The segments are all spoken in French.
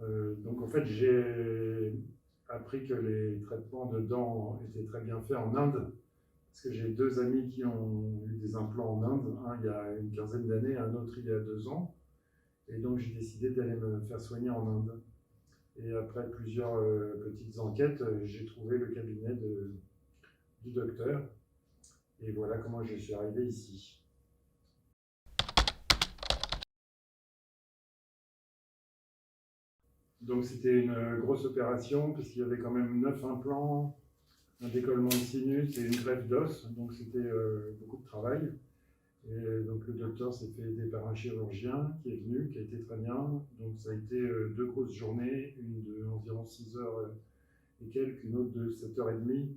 Donc en fait, j'ai appris que les traitements de dents étaient très bien faits en Inde, parce que j'ai deux amis qui ont eu des implants en Inde, un il y a une quinzaine d'années, un autre il y a 2 ans, et donc j'ai décidé d'aller me faire soigner en Inde. Et après plusieurs petites enquêtes, j'ai trouvé le cabinet du docteur, et voilà comment je suis arrivé ici. Donc c'était une grosse opération, puisqu'il y avait quand même 9 implants, un décollement de sinus et une greffe d'os, donc c'était beaucoup de travail. Et donc le docteur s'est fait aider par un chirurgien qui est venu, qui a été très bien. Donc ça a été 2 grosses journées, une de environ 6 heures et quelques, une autre de 7h30.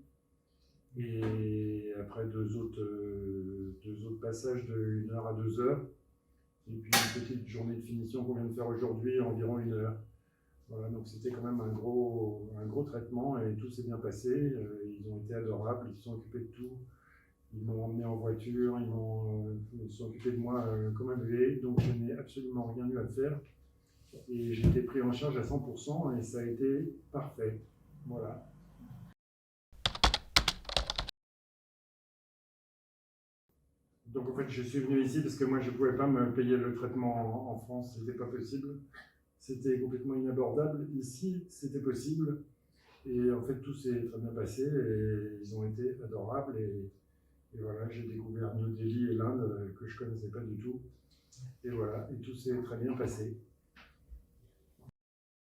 Et après deux autres passages de 1 heure à 2 heures. Et puis une petite journée de finition qu'on vient de faire aujourd'hui, environ 1 heure. Voilà, donc c'était quand même un gros traitement et tout s'est bien passé. Ils ont été adorables, ils se sont occupés de tout. Ils m'ont emmené en voiture, ils se sont occupés de moi comme un bébé, donc je n'ai absolument rien eu à faire. Et j'ai été pris en charge à 100% et ça a été parfait. Voilà. Donc en fait, je suis venu ici parce que moi je ne pouvais pas me payer le traitement en France, ce n'était pas possible. C'était complètement inabordable. Ici, c'était possible. Et en fait, tout s'est très bien passé et ils ont été adorables. Et voilà, j'ai découvert New Delhi et l'Inde que je ne connaissais pas du tout. Et voilà, et tout s'est très bien passé.